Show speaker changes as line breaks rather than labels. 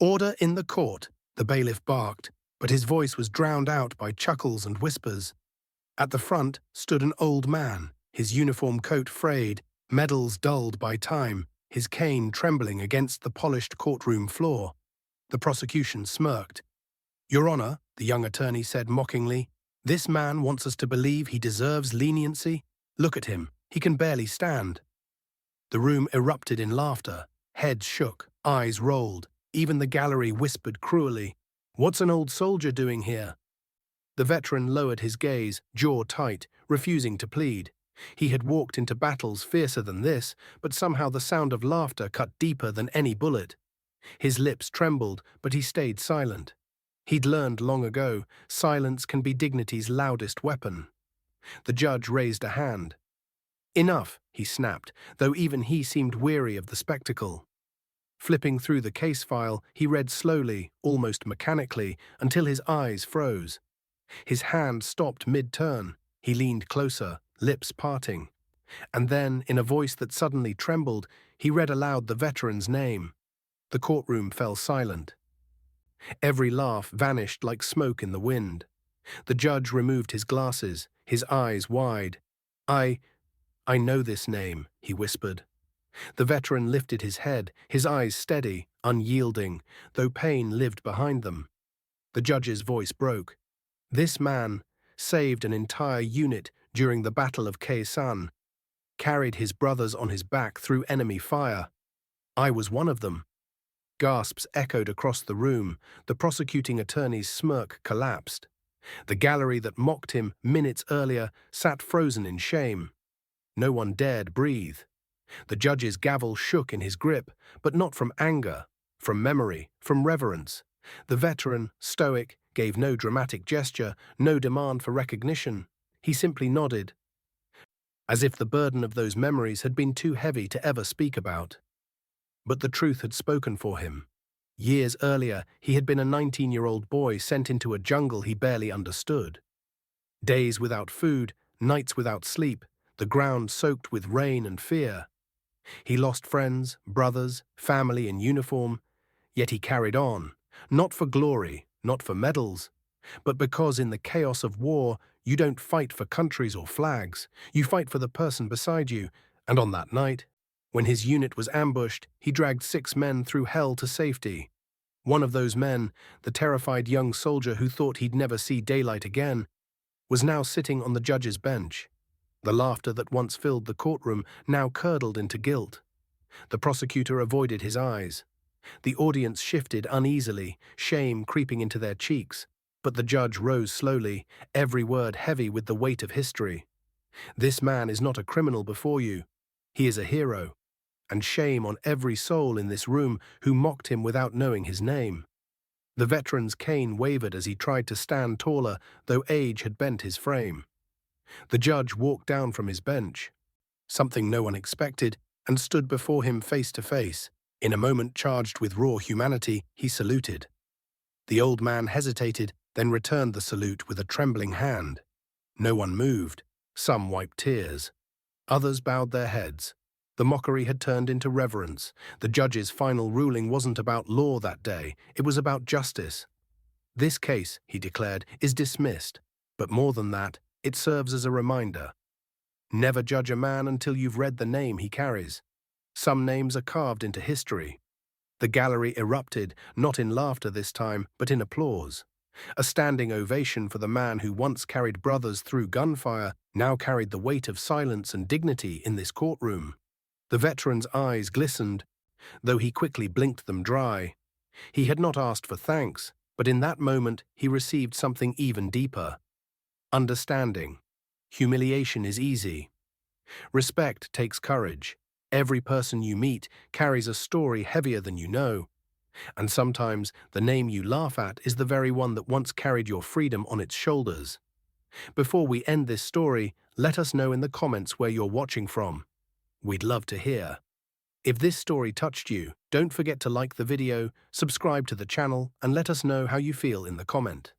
"Order in the court," the bailiff barked, but his voice was drowned out by chuckles and whispers. At the front stood an old man, his uniform coat frayed, medals dulled by time, his cane trembling against the polished courtroom floor. The prosecution smirked. "Your Honor," the young attorney said mockingly, "this man wants us to believe he deserves leniency. Look at him, he can barely stand." The room erupted in laughter. Heads shook, eyes rolled. Even the gallery whispered cruelly, "What's an old soldier doing here?" The veteran lowered his gaze, jaw tight, refusing to plead. He had walked into battles fiercer than this, but somehow the sound of laughter cut deeper than any bullet. His lips trembled, but he stayed silent. He'd learned long ago, silence can be dignity's loudest weapon. The judge raised a hand. "Enough," he snapped, though even he seemed weary of the spectacle. Flipping through the case file, he read slowly, almost mechanically, until his eyes froze. His hand stopped mid-turn. He leaned closer, lips parting. And then, in a voice that suddenly trembled, he read aloud the veteran's name. The courtroom fell silent. Every laugh vanished like smoke in the wind. The judge removed his glasses, his eyes wide. I know this name," he whispered. The veteran lifted his head, his eyes steady, unyielding, though pain lived behind them. The judge's voice broke. "This man saved an entire unit during the Battle of Khe Sanh, carried his brothers on his back through enemy fire. I was one of them." Gasps echoed across the room. The prosecuting attorney's smirk collapsed. The gallery that mocked him minutes earlier sat frozen in shame. No one dared breathe. The judge's gavel shook in his grip, but not from anger, from memory, from reverence. The veteran, stoic, gave no dramatic gesture, no demand for recognition. He simply nodded, as if the burden of those memories had been too heavy to ever speak about. But the truth had spoken for him. Years earlier, he had been a 19-year-old boy sent into a jungle he barely understood. Days without food, nights without sleep, the ground soaked with rain and fear. He lost friends, brothers, family in uniform, yet he carried on, not for glory, not for medals, but because in the chaos of war, you don't fight for countries or flags, you fight for the person beside you. And on that night, when his unit was ambushed, he dragged 6 men through hell to safety. One of those men, the terrified young soldier who thought he'd never see daylight again, was now sitting on the judge's bench. The laughter that once filled the courtroom now curdled into guilt. The prosecutor avoided his eyes. The audience shifted uneasily, shame creeping into their cheeks. But the judge rose slowly, every word heavy with the weight of history. "This man is not a criminal before you. He is a hero. And shame on every soul in this room who mocked him without knowing his name." The veteran's cane wavered as he tried to stand taller, though age had bent his frame. The judge walked down from his bench, something no one expected, and stood before him face to face. In a moment charged with raw humanity, he saluted. The old man hesitated, then returned the salute with a trembling hand. No one moved. Some wiped tears. Others bowed their heads. The mockery had turned into reverence. The judge's final ruling wasn't about law that day, it was about justice. "This case," he declared, "is dismissed. But more than that, it serves as a reminder. Never judge a man until you've read the name he carries. Some names are carved into history." The gallery erupted, not in laughter this time, but in applause. A standing ovation for the man who once carried brothers through gunfire, now carried the weight of silence and dignity in this courtroom. The veteran's eyes glistened, though he quickly blinked them dry. He had not asked for thanks, but in that moment he received something even deeper. Understanding. Humiliation is easy. Respect takes courage. Every person you meet carries a story heavier than you know. And sometimes the name you laugh at is the very one that once carried your freedom on its shoulders. Before we end this story, let us know in the comments where you're watching from. We'd love to hear. If this story touched you, don't forget to like the video, subscribe to the channel, and let us know how you feel in the comment.